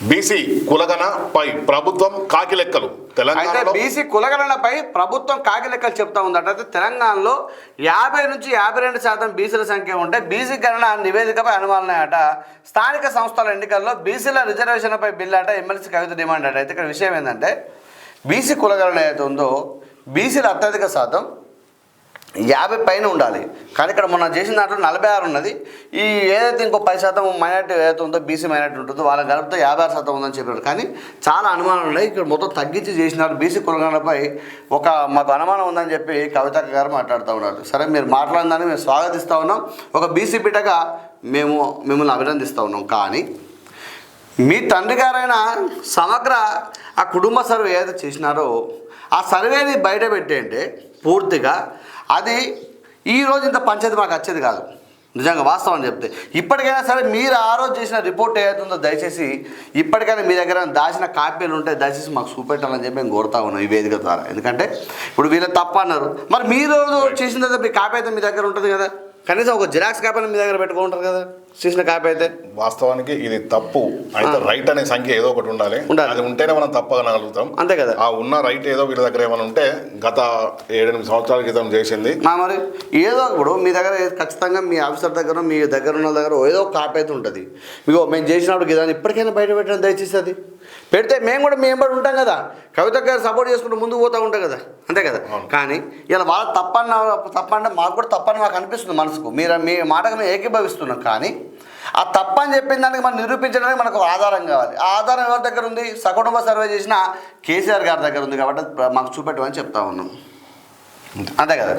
BC కులగణపై ప్రభుత్వం కాకిలెక్కలు Telangana. BC కులగణనపై ప్రభుత్వం కాకిలెక్కలు చెప్తా ఉందట. అయితే తెలంగాణలో 50 నుంచి 52% బీసీల సంఖ్య ఉంటే బీసీ గణన నివేదికపై అనుమానాలన్నాయట. స్థానిక సంస్థల ఎన్నికల్లో బీసీల రిజర్వేషన్పై బిల్లు అట. ఎమ్మెల్సీ కవిత డిమాండ్ అట. అయితే ఇక్కడ విషయం ఏంటంటే బీసీ కులగణన ఏదైతే ఉందో బీసీల అత్యధిక శాతం 50 పైన ఉండాలి. కానీ ఇక్కడ మొన్న చేసిన దాంట్లో 46 ఉన్నది. ఈ ఏదైతే ఇంకో 10% మైనార్టీ ఏదైతే ఉందో బీసీ మైనార్టీ ఉంటుందో వాళ్ళని కలిపితే 56% ఉందని చెప్పారు. కానీ చాలా అనుమానాలు ఉన్నాయి. ఇక్కడ మొత్తం తగ్గించి చేసినారు. బీసీ కులగణనపై మాకు అనుమానం ఉందని చెప్పి కవిత గారు మాట్లాడుతూ ఉన్నారు. సరే, మీరు మాట్లాడిందని మేము స్వాగతిస్తూ ఉన్నాం. ఒక బీసీ బిడ్డగా మేము మిమ్మల్ని అభినందిస్తూ ఉన్నాం. కానీ మీ తండ్రి గారైన సమగ్ర ఆ కుటుంబ సర్వే ఏదైతే చేసినారో ఆ సర్వేని బయట పెట్టేంటే పూర్తిగా అది ఈరోజు ఇంత పంచాయతీ మాకు వచ్చేది కాదు. నిజంగా వాస్తవం చెప్తే ఇప్పటికైనా సరే మీరు ఆ రోజు చేసిన రిపోర్ట్ ఏదైతుందో దయచేసి ఇప్పటికైనా మీ దగ్గర దాచిన కాపీలు ఉంటే దయచేసి మాకు చూపెట్టాలని చెప్పి మేము కోరుతా ఉన్నాం ఈ వేదిక ద్వారా. ఎందుకంటే ఇప్పుడు వీళ్ళు తప్పు అన్నారు, మరి మీరు చేసిన తర్వాత మీ కాపీ అయితే మీ దగ్గర ఉంటుంది కదా, కనీసం ఒక జిరాక్స్ కాపీని మీ దగ్గర పెట్టుకుంటారు కదా చేసిన కాపీ అయితే. వాస్తవానికి ఇది తప్పు అయితే రైట్ అనే సంఖ్య ఏదో ఒకటి ఉండాలి. అది ఉంటేనే మనం తప్పగలగలుగుతాం. అంతే కదా. ఆ ఉన్న రైట్ ఏదో వీళ్ళ దగ్గర ఏమైనా ఉంటే గత 7-8 సంవత్సరాల క్రితం చేసింది మరి ఏదో ఇప్పుడు మీ దగ్గర ఖచ్చితంగా మీ ఆఫీసర్ దగ్గర మీ దగ్గర ఉన్న దగ్గర ఏదో ఒక కాపీ అయితే ఉంటుంది. మీకు మేము చేసినప్పుడు కదా ఇప్పటికైనా బయట పెట్టడం దయచేసి. అది పెడితే మేము కూడా మేము పడి ఉంటాం కదా, కవిత గారు సపోర్ట్ చేసుకుంటూ ముందుకు పోతూ ఉంటాం కదా, అంతే కదా. కానీ ఇలా వాళ్ళ తప్పంటే మాకు కూడా తప్పని మాకు అనిపిస్తుంది మనసుకు. మీ మాటకు మేము ఏకీభవిస్తున్నాం. కానీ ఆ తప్పని చెప్పిన దానికి మనం నిరూపించడానికి మనకు ఆధారం కావాలి. ఆ ఆధారం ఎవరి దగ్గర ఉంది? సకుటుంబ సర్వే చేసిన కేసీఆర్ గారి దగ్గర ఉంది. కాబట్టి మాకు చూపెట్టమని చెప్తా ఉన్నాం. అంతే కదా.